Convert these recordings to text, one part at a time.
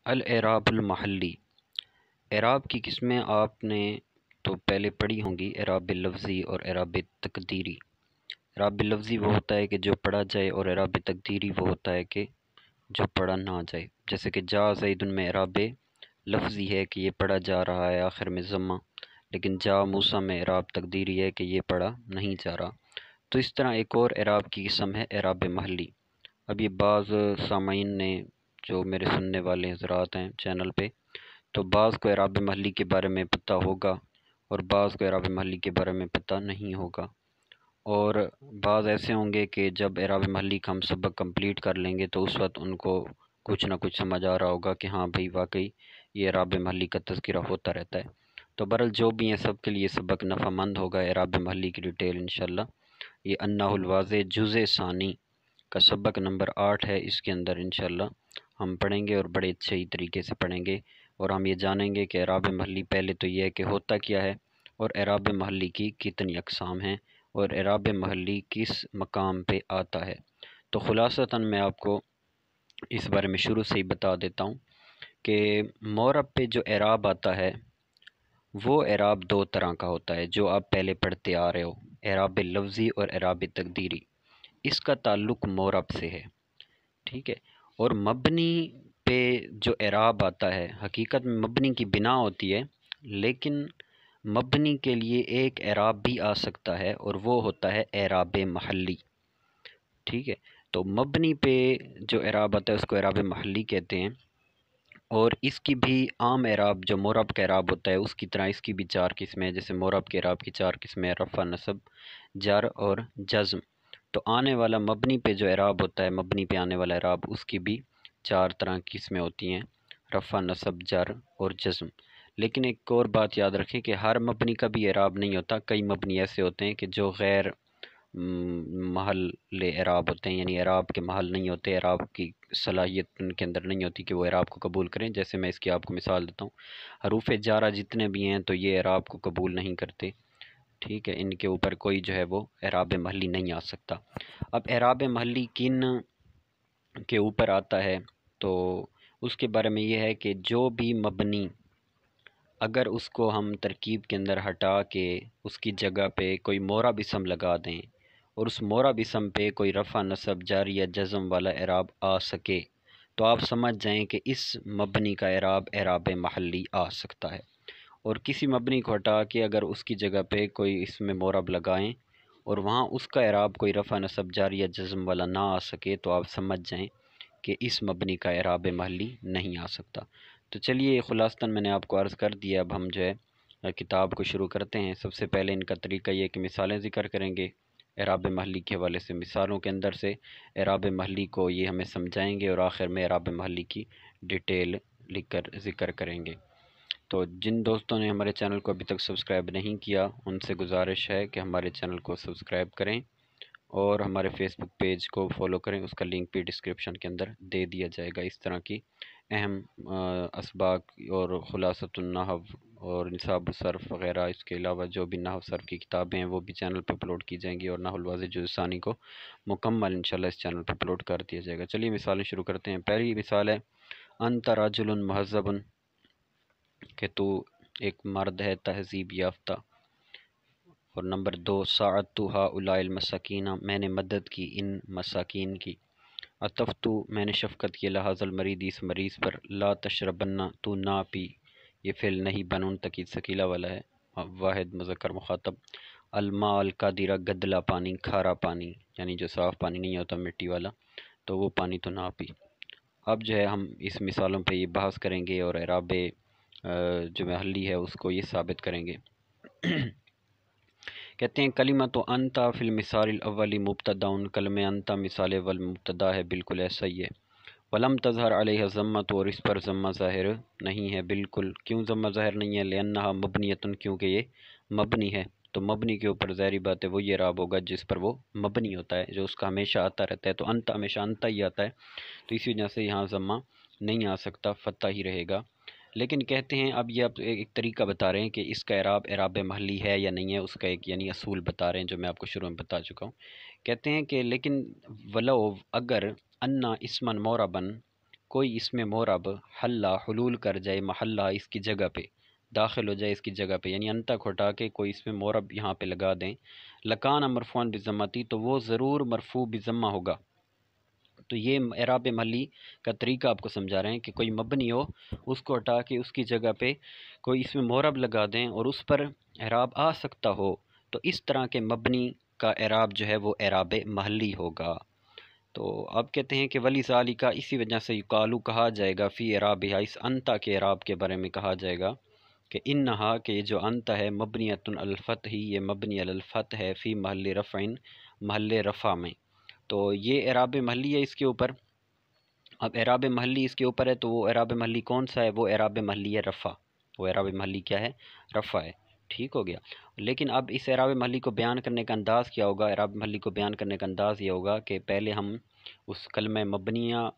الاعراب المحلی۔ اعراب کی قسمیں آپ نے تو پہلے پڑھی ہوں گی، اعراب لفظی اور اعراب تقدیری۔ اعراب لفظی وہ ہوتا ہے کہ جو پڑھا جائے، اور اعراب تقدیری وہ ہوتا ہے کہ جو پڑھا نہ جائے۔ جیسے کہ جا زیدن میں اعراب لفظی ہے کہ یہ پڑھا جا رہا ہے آخر میں ضمہ، لیکن جا موسیٰ میں اعراب تقدیری ہے کہ یہ پڑھا نہیں جا رہا۔ تو اس طرح ایک اور اعراب کی قسم ہے اعراب محلی۔ اب یہ بعض سامعین نے جو میرے سننے والے حضرات ہیں چینل پہ، تو بعض کو اعراب محلی کے بارے میں پتہ ہوگا اور بعض کو اعراب محلی کے بارے میں پتہ نہیں ہوگا، اور بعض ایسے ہوں گے کہ جب اعراب محلی کا ہم سبق کمپلیٹ کر لیں گے تو اس وقت ان کو کچھ نہ کچھ سمجھ آ رہا ہوگا کہ ہاں بھئی واقعی یہ اعراب محلی کا تذکرہ ہوتا رہتا ہے۔ تو برحال جو بھی ہیں سب کے لیے سبق نفع مند ہوگا۔ اعراب محلی کی ڈیٹیل انشاءاللہ یہ انحو الواضح جزء ثانی کا سبق نمبر 8 ہے، اس کے اندر انشاءاللہ ہم پڑھیں گے اور بڑے اچھے ہی طریقے سے پڑھیں گے، اور ہم یہ جانیں گے کہ اعراب محلی پہلے تو یہ ہے کہ ہوتا کیا ہے، اور اعراب محلی کی کتنی اقسام ہیں، اور اعراب محلی کس مقام پہ آتا ہے۔ تو خلاصتاً میں آپ کو اس بارے میں شروع سے ہی بتا دیتا ہوں کہ مورب پہ جو اعراب آتا ہے وہ اعراب دو طرح کا ہوتا ہے جو آپ پہلے پڑھتے آ رہے ہو، اعراب لفظی اور اعراب تقدیری۔ اس کا تعلق مورب سے ہے، ٹھیک ہے۔ اور مبنی پہ جو اعراب آتا ہے، حقیقت میں مبنی کی بنا ہوتی ہے، لیکن مبنی کے لیے ایک اعراب بھی آ سکتا ہے اور وہ ہوتا ہے اعراب محلی، ٹھیک ہے۔ تو مبنی پہ جو اعراب آتا ہے اس کو اعراب محلی کہتے ہیں، اور اس کی بھی عام اعراب جو مورب کا اعراب ہوتا ہے اس کی طرح اس کی بھی 4 قسمیں ہیں۔ جیسے مورب کے اعراب کی 4 قسمیں ہیں، رفع، نصب، جر اور جزم۔ تو آنے والا مبنی پہ جو اعراب ہوتا ہے، مبنی پہ آنے والا اعراب، اس کی بھی 4 طرح کی قسمیں ہوتی ہیں، رفع، نصب، جر اور جزم۔ لیکن ایک اور بات یاد رکھیں کہ ہر مبنی کا بھی اعراب نہیں ہوتا۔ کئی مبنی ایسے ہوتے ہیں کہ جو غیر محل اعراب ہوتے ہیں، یعنی اعراب کے محل نہیں ہوتے، اعراب کی صلاحیت ان کے اندر نہیں ہوتی کہ وہ اعراب کو قبول کریں۔ جیسے میں اس کی آپ کو مثال دیتا ہوں، حروف جارہ جتنے بھی ہیں تو یہ اعراب کو قبول نہیں کرتے، ٹھیک ہے، ان کے اوپر کوئی جو ہے وہ اعراب محلی نہیں آ سکتا۔ اب اعراب محلی کن کے اوپر آتا ہے تو اس کے بارے میں یہ ہے کہ جو بھی مبنی اگر اس کو ہم ترکیب کے اندر ہٹا کے اس کی جگہ پہ کوئی مورب اسم لگا دیں اور اس مورب اسم پہ کوئی رفع، نصب، جر یا جزم والا اعراب آ سکے تو آپ سمجھ جائیں کہ اس مبنی کا اعراب اعراب محلی آ سکتا ہے۔ اور کسی مبنی کو ہٹا کے اگر اس کی جگہ پہ کوئی اسم مورب لگائیں اور وہاں اس کا اعراب کوئی رفع، نصب، جر یا جزم والا نہ آ سکے تو آپ سمجھ جائیں کہ اس مبنی کا اعراب محلی نہیں آ سکتا۔ تو چلیے خلاصتاً میں نے آپ کو عرض کر دیا، اب ہم جو ہے کتاب کو شروع کرتے ہیں۔ سب سے پہلے ان کا طریقہ یہ کہ مثالیں ذکر کریں گے اعراب محلی کے حوالے سے، مثالوں کے اندر سے اعراب محلی کو یہ ہمیں سمجھائیں گے، اور آخر میں اعراب محلی کی ڈیٹیل لکھ کر ذکر کریں گے۔ تو جن دوستوں نے ہمارے چینل کو ابھی تک سبسکرائب نہیں کیا ان سے گزارش ہے کہ ہمارے چینل کو سبسکرائب کریں اور ہمارے فیس بک پیج کو فالو کریں، اس کا لنک بھی ڈسکرپشن کے اندر دے دیا جائے گا۔ اس طرح کی اہم اسباق اور خلاصۃ النحو اور نصاب الصرف وغیرہ، اس کے علاوہ جو بھی نحو صرف کی کتابیں ہیں وہ بھی چینل پہ اپلوڈ کی جائیں گی، اور نحو الواضح جزء ثانی کو مکمل انشاءاللہ اس چینل پہ اپلوڈ کر دیا جائے گا۔ چلیے مثالیں شروع کرتے ہیں۔ پہلی مثال ہے انت رجل مہذب، کہ تو ایک مرد ہے تہذیب یافتہ۔ اور نمبر 2 ساعدت ہؤلاء المساکین، میں نے مدد کی ان مساکین کی۔ عطفت، میں نے شفقت کی، لہذا المریض، اس مریض پر۔ لا تشربن، تو نہ پی، یہ فعل نہیں بنون تاکید ثقیلہ والا ہے، واحد مذکر مخاطب۔ الماء القادرہ، گدلا پانی، کھارا پانی، یعنی جو صاف پانی نہیں ہوتا مٹی والا، تو وہ پانی تو نہ پی۔ اب جو ہے ہم اس مثالوں پہ یہ بحث کریں گے اور اعراب جو محلی ہے اس کو یہ ثابت کریں گے۔ کہتے ہیں کلمۃ انت فی المثال الاول مبتدا، کلمہ انت مثال اول مبتدا ہے، بالکل ایسا ہی ہے۔ ولم تظہر علیہ ضمۃ، اور اس پر ضمہ ظاہر نہیں ہے، بالکل۔ کیوں ضمہ ظاہر نہیں ہے؟ لأنہا مبنیۃ، کیونکہ یہ مبنی ہے۔ تو مبنی کے اوپر ظاہری بات ہے وہی اعراب ہوگا جس پر وہ مبنی ہوتا ہے، جو اس کا ہمیشہ آتا رہتا ہے۔ تو انت ہمیشہ انت ہی آتا ہے، تو اسی وجہ سے یہاں ضمہ نہیں آ سکتا، فتح ہی رہے گا۔ لیکن کہتے ہیں اب یہ ایک طریقہ بتا رہے ہیں کہ اس کا اعراب اعراب محلی ہے یا نہیں ہے، اس کا ایک یعنی اصول بتا رہے ہیں جو میں آپ کو شروع میں بتا چکا ہوں۔ کہتے ہیں کہ لیکن ولو، اگر انا اسمن موربن، کوئی اس میں مورب حلہ حلول کر جائے محلہ اس کی جگہ پہ، داخل ہو جائے اس کی جگہ پہ، یعنی ان تک ہٹا کے کوئی اس میں مورب یہاں پہ لگا دیں، لکان مرفوعاً بضمتی، تو وہ ضرور مرفوع بضمہ ہوگا۔ تو یہ اعراب محلی کا طریقہ آپ کو سمجھا رہے ہیں کہ کوئی مبنی ہو، اس کو ہٹا کے اس کی جگہ پہ کوئی اس میں مورب لگا دیں اور اس پر اعراب آ سکتا ہو، تو اس طرح کے مبنی کا اعراب جو ہے وہ اعراب محلی ہوگا۔ تو اب کہتے ہیں کہ ولی ذالکا، اسی وجہ سے یقالو کہا جائے گا، فی اعرابہا، اس انتا کے اعراب کے بارے میں کہا جائے گا کہ انہا، کہ جو انتا ہے، مبنیۃ علی الفتح، یہ مبنی علی الفتح ہے، فی محل رفع، محل رفع میں۔ تو یہ اعراب محلی ہے اس کے اوپر۔ اب اعراب محلی اس کے اوپر ہے، تو وہ اعراب محلی کون سا ہے؟ وہ اعراب محلی ہے رفع۔ وہ اعراب محلی کیا ہے؟ رفع ہے۔ ٹھیک ہو گیا۔ لیکن اب اس اعراب محلی کو بیان کرنے کا انداز کیا ہوگا؟ اعراب محلی کو بیان کرنے کا انداز یہ ہوگا کہ پہلے ہم اس کلمہ مبنیہ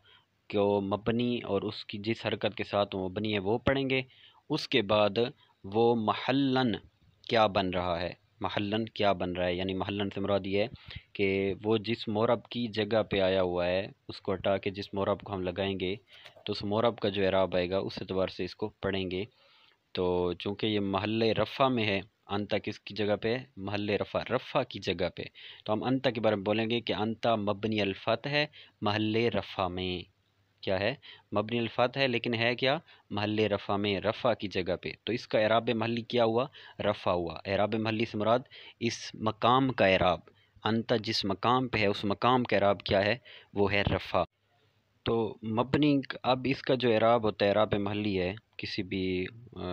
کو، مبنی اور اس کی جس حرکت کے ساتھ وہ مبنی ہے وہ پڑھیں گے، اس کے بعد وہ محلن کیا بن رہا ہے، محلن کیا بن رہا ہے، یعنی محلن سے مراد یہ ہے کہ وہ جس مورب کی جگہ پہ آیا ہوا ہے اس کو ہٹا کے جس مورب کو ہم لگائیں گے تو اس مورب کا جو اعراب آئے گا اس اعتبار سے اس کو پڑھیں گے۔ تو چونکہ یہ محل رفع میں ہے، انتا کس کی جگہ پہ ہے؟ محل رفع، رفع کی جگہ پہ، تو ہم انتا کے بارے میں بولیں گے کہ انتا مبنی الفتح ہے محل رفع میں۔ کیا ہے؟ مبنی الفتح ہے، لیکن ہے کیا؟ محل رفع میں، رفع کی جگہ پہ، تو اس کا اعراب محلی کیا ہوا؟ رفع ہوا۔ اعراب محلی سے مراد اس مقام کا اعراب، انتا جس مقام پہ ہے اس مقام کا اعراب کیا ہے؟ وہ ہے رفع۔ تو مبنی، اب اس کا جو اعراب ہوتا ہے، اعراب محلی ہے کسی بھی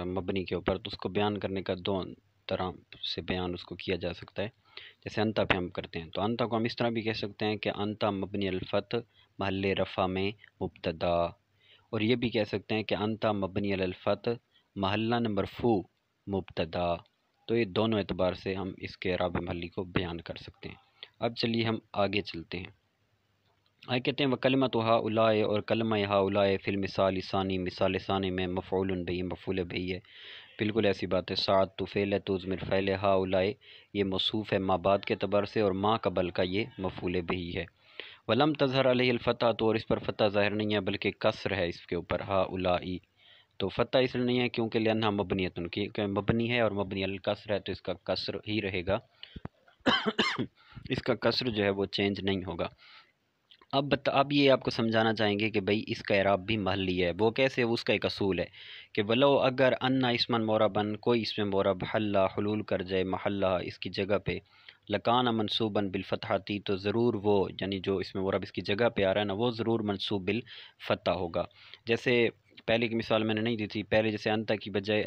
مبنی کے اوپر، تو اس کو بیان کرنے کا دو طرح سے بیان اس کو کیا جا سکتا ہے۔ جیسے انتا پہ ہم کرتے ہیں، تو انتا کو ہم اس طرح بھی کہہ سکتے ہیں کہ انتا مبنی الفتح محل رفع میں مبتدا، اور یہ بھی کہہ سکتے ہیں کہ انتا مبنی علی الفتح محلاً مرفوع مبتدا۔ تو یہ دونوں اعتبار سے ہم اس کے اعراب محلی کو بیان کر سکتے ہیں۔ اب چلیے ہم آگے چلتے ہیں۔ آگے کہتے ہیں وکلمۃ ہؤلاء، اور کلمہ ہؤلاء فی المثال ثانی، مثال ثانی میں مفعول بہ، مفعول بہ ہے، بالکل ایسی بات ہے۔ ساعت تو فعل ہے، تو ضمیر فعل ہے، ہؤلاء یہ موصوف ہے ما بعد کے اعتبار سے، اور ما قبل کا یہ مفعول بہ ہے۔ ولم تظہر علیہ الفتح، تو اور اس پر فتح ظاہر نہیں ہے بلکہ کسر ہے اس کے اوپر، ہؤلاء، تو فتح اس لیے نہیں ہے کیونکہ لأنہا مبنیۃ، کیونکہ مبنی ہے اور مبنی علی الکسر ہے، تو اس کا کسر ہی رہے گا، اس کا کسر جو ہے وہ چینج نہیں ہوگا۔ اب یہ آپ کو سمجھانا چاہیں گے کہ بھئی اس کا اعراب بھی محلی ہے، وہ کیسے؟ اس کا ایک اصول ہے کہ ولو اگر ان اسمن موربن، کوئی اس میں مورب حلہ حلول کر جائے محلہ اس کی جگہ پہ، لکان منصوباً بالفتحتی، تو ضرور وہ، یعنی جو اس میں مورب اس کی جگہ پہ آ رہا ہے نا، وہ ضرور منصوب بالفتح ہوگا۔ جیسے پہلے کی مثال میں نے نہیں دی تھی، پہلے جیسے انتا کی بجائے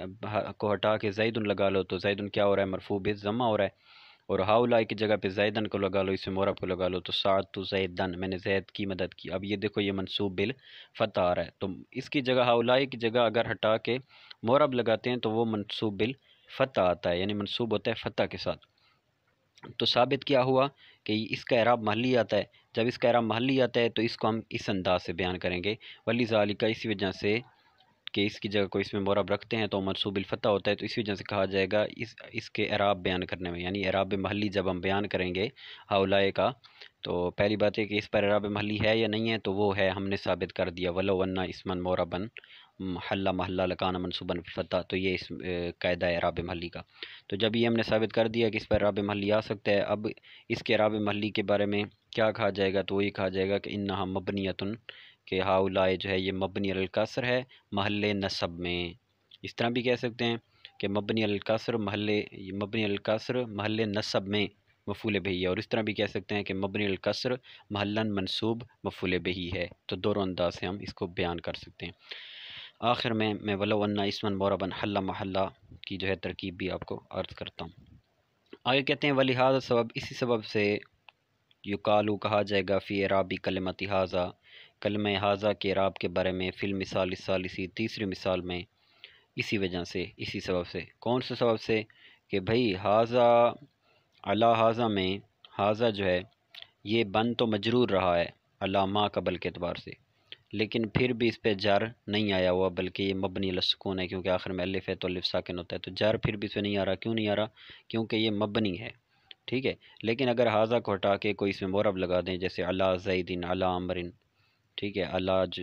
کو ہٹا کے زیدن لگا لو، تو زیدن کیا ہو رہا ہے؟ مرفوع بالضمہ ہو رہا ہے، اور ہؤلاء کی جگہ پہ زیدن کو لگا لو، اس میں مورب کو لگا لو، تو ساعت زیدن، میں نے زید کی مدد کی۔ اب یہ دیکھو یہ منصوب بالفتح آ رہا ہے، تو اس کی جگہ ہؤلاء کی جگہ اگر ہٹا کے مورب لگاتے ہیں تو وہ منصوب بالفتح آتا ہے، یعنی منصوب ہوتا ہے فتح کے ساتھ۔ تو ثابت کیا ہوا کہ اس کا اعراب محلی آتا ہے۔ جب اس کا اعراب محلی آتا ہے تو اس کو ہم اس انداز سے بیان کریں گے، وَلِذَالِکَ، اسی وجہ سے کہ اس کی جگہ کو اس میں مورب رکھتے ہیں تو منصوب الفتح ہوتا ہے، تو اسی وجہ سے کہا جائے گا اس کے اعراب بیان کرنے میں، یعنی اعراب محلی جب ہم بیان کریں گے ہؤلاء کا، تو پہلی بات ہے کہ اس پر اعراب محلی ہے یا نہیں ہے، تو وہ ہے، ہم نے ثابت کر دیا، وَلَوْ أَنَّ اسمًا مُعْرَبًا حل محلہ لکان منصوباً بالفتح، تو یہ اس قاعدہ اعراب محلی کا۔ تو جب یہ ہم نے ثابت کر دیا کہ اس پر اعراب محلی آ سکتا ہے، اب اس کے اعراب محلی کے بارے میں کیا کہا جائے گا؟ تو وہی کہا جائے گا کہ انہا مبنیۃن، کہ ہؤلاء جو ہے یہ مبنی علی الکسر ہے محل نصب میں۔ اس طرح بھی کہہ سکتے ہیں کہ مبنی علی الکسر محل نصب میں مفعول بہ ہے، اور اس طرح بھی کہہ سکتے ہیں کہ مبنی علی الکسر محلاً منصوب مفعول بہ ہے۔ تو دونوں انداز سے ہم اس کو بیان کر سکتے ہیں۔ آخر میں ولو ان اسمن موربن حل محلہ کی جو ہے ترکیب بھی آپ کو عرض کرتا ہوں۔ آگے کہتے ہیں ولہذا سبب، اسی سبب سے یقالو کہا جائے گا فی اعرابی کلمۃ ھذا، کلمہ ھذا کے اعراب کے بارے میں، فی المثال الثالثی، تیسری مثال میں، اسی وجہ سے، اسی سبب سے۔ کون سے سبب سے؟ کہ بھئی ھذا، علی ھذا میں، ھذا جو ہے یہ بن تو مجرور رہا ہے علی ما قبل کے اعتبار سے، لیکن پھر بھی اس پہ جر نہیں آیا ہوا، بلکہ یہ مبنی علی السکون ہے، کیونکہ آخر میں الف ہے تو الف ساکن ہوتا ہے، تو جر پھر بھی اس پہ نہیں آ رہا۔ کیوں نہیں آ رہا؟ کیونکہ یہ مبنی ہے، ٹھیک ہے۔ لیکن اگر ھذا کو ہٹا کے کوئی اس میں مورب لگا دیں، جیسے علی زیدن، علی عمرن، ٹھیک ہے، علی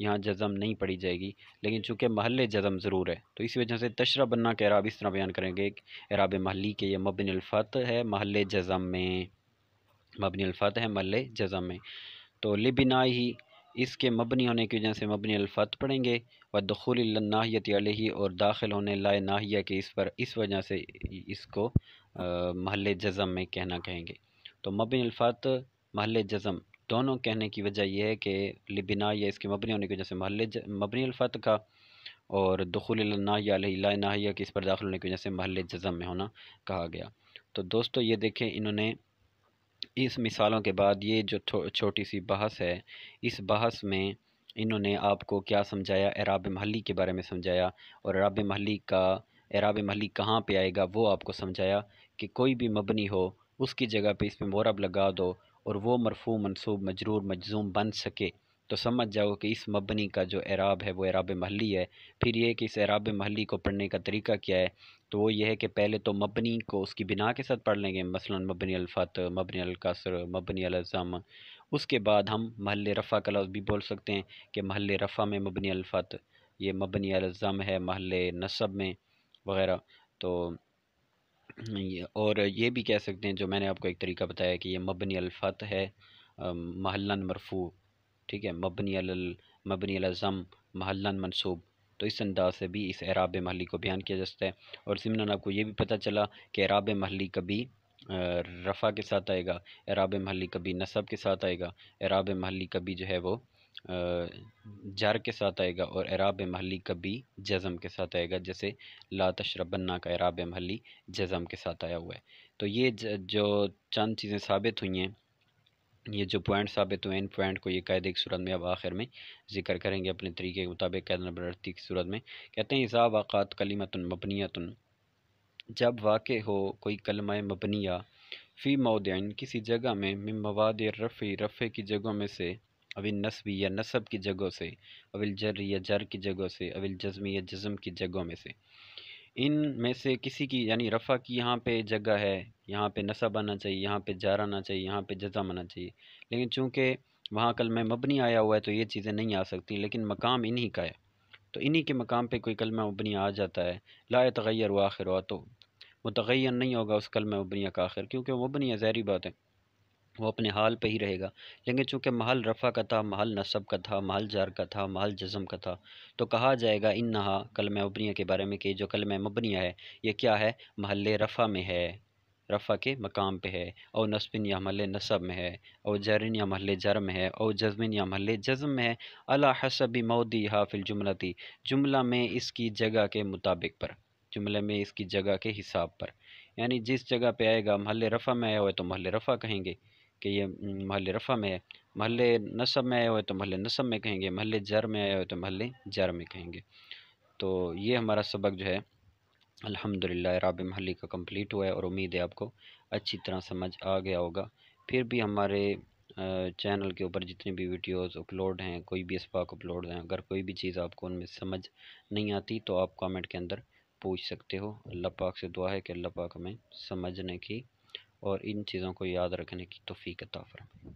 یہاں جزم نہیں پڑھی جائے گی، لیکن چونکہ محل جزم ضرور ہے تو اس وجہ سے تشرب بننا کا اعراب اس طرح بیان کریں گے کہ اعراب محلی کے یہ مبنی الفتح ہے محل جزم میں، مبنی الفتح ہے محل جزم میں، تو لبنا ہی اس کے مبنی ہونے کی وجہ سے مبنی الفتح پڑھیں گے، ودخول الناحیت علیہ اور داخل ہونے لائے ناحیہ کے اس پر، اس وجہ سے اس کو محل جزم میں کہیں گے۔ تو مبنی الفتح محل جزم دونوں کہنے کی وجہ یہ ہے کہ لبنا یا اس کے مبنی ہونے کی وجہ سے مبنی الفتح کا، اور دخول الناحیہ علیہ لا ناحیہ کے اس پر داخل ہونے کی وجہ سے محل جزم میں ہونا کہا گیا۔ تو دوستو یہ دیکھیں انہوں نے اس مثالوں کے بعد یہ جو چھوٹی سی بحث ہے، اس بحث میں انہوں نے آپ کو کیا سمجھایا، اعراب محلی کے بارے میں سمجھایا، اور اعراب محلی کہاں پہ آئے گا وہ آپ کو سمجھایا کہ کوئی بھی مبنی ہو اس کی جگہ پہ اس میں معرب لگا دو اور وہ مرفوع منصوب مجرور مجزوم بن سکے تو سمجھ جاؤ کہ اس مبنی کا جو اعراب ہے وہ اعراب محلی ہے۔ پھر یہ کہ اس اعراب محلی کو پڑھنے کا طریقہ کیا ہے، تو وہ یہ ہے کہ پہلے تو مبنی کو اس کی بنا کے ساتھ پڑھ لیں گے، مثلا مبنی الفتح، مبنی الکسر، مبنی الضم، اس کے بعد ہم محل رفع کا لفظ بھی بول سکتے ہیں کہ محل رفع میں مبنی الفتح، یہ مبنی الضم ہے محل نصب میں وغیرہ۔ تو اور یہ بھی کہہ سکتے ہیں جو میں نے آپ کو ایک طریقہ بتایا کہ یہ مبنی الفتح ہے محلاً مرفوع، ٹھیک ہے، مبنی الضم محلاً منصوب، تو اس انداز سے بھی اس اعراب محلی کو بیان کیا جا سکتا ہے۔ اور ضمناً آپ کو یہ بھی پتہ چلا کہ اعراب محلی کبھی رفع کے ساتھ آئے گا، اعراب محلی کبھی نصب کے ساتھ آئے گا، اعراب محلی کبھی جو ہے وہ جر کے ساتھ آئے گا، اور اعراب محلی کبھی جزم کے ساتھ آئے گا، جیسے لا تشربنا کا اعراب محلی جزم کے ساتھ آیا ہوا ہے۔ تو یہ جو چند چیزیں ثابت ہوئی ہیں، یہ جو پوائنٹ ثابت ہوئے ہیں، ان پوائنٹ کو یہ قاعدے کی صورت میں اب آخر میں ذکر کریں گے اپنے طریقے کے مطابق۔ قاعدہ نمبر 38 کی صورت میں کہتے ہیں اذا وقعت کلمۃ مبنیۃ، جب واقع ہو کوئی کلمہ مبنیہ، فی موضع کسی جگہ میں، من مواضع الرفع رفع کی جگہوں میں سے، او النصب یا نصب کی جگہوں سے، او الجر یا جر کی جگہوں سے، او الجزم یا جزم کی جگہوں میں سے، ان میں سے کسی کی، یعنی رفع کی یہاں پہ جگہ ہے، یہاں پہ نصب آنا چاہیے، یہاں پہ جار آنا چاہیے، یہاں پہ جزم آنا چاہیے، لیکن چونکہ وہاں کلمہ مبنی آیا ہوا ہے تو یہ چیزیں نہیں آ سکتی، لیکن مقام انہی کا ہے، تو انہی کے مقام پہ کوئی کلمہ مبنی آ جاتا ہے، لا يتغیر آخرہ، تو متغیر نہیں ہوگا اس کلمہ مبنیہ کا آخر، کیونکہ وہ مبنی ہے، ظاہری بات ہے وہ اپنے حال پہ ہی رہے گا، لیکن چونکہ محل رفع کا تھا، محل نصب کا تھا، محل جار کا تھا، محل جزم کا تھا، تو کہا جائے گا انہا کلمہ مبنیہ کے بارے میں کہ جو کلمہ مبنیہ ہے یہ کیا ہے، محل رفع میں ہے، رفع کے مقام پہ ہے، او نصب یا محل نصب میں ہے، او جرن یا محل جر میں ہے، او جزم یا محل جزم میں ہے، علی حسب موضعها فی الجملۃ، جملہ میں اس کی جگہ کے مطابق پر، جملے میں اس کی جگہ کے حساب پر، یعنی جس جگہ پہ آئے گا محل رفع میں آیا ہوا ہے تو محل رفع کہیں گے کہ یہ محل رفع میں ہے، محل نصب میں آیا ہوا ہے تو محل نصب میں کہیں گے، محل جر میں آیا ہوا ہے تو محل جر میں کہیں گے۔ تو یہ ہمارا سبق جو ہے الحمدللہ اعراب محلی کا کمپلیٹ ہوا ہے، اور امید ہے آپ کو اچھی طرح سمجھ آ گیا ہوگا۔ پھر بھی ہمارے چینل کے اوپر جتنی بھی ویڈیوز اپلوڈ ہیں، کوئی بھی اسباق اپلوڈ ہیں، اگر کوئی بھی چیز آپ کو ان میں سمجھ نہیں آتی تو آپ کامنٹ کے اندر پوچھ سکتے ہو۔ اللہ پاک سے دعا ہے کہ اللہ پاک ہمیں سمجھنے کی اور ان چیزوں کو یاد رکھنے کی توفیق عطا فرمائے۔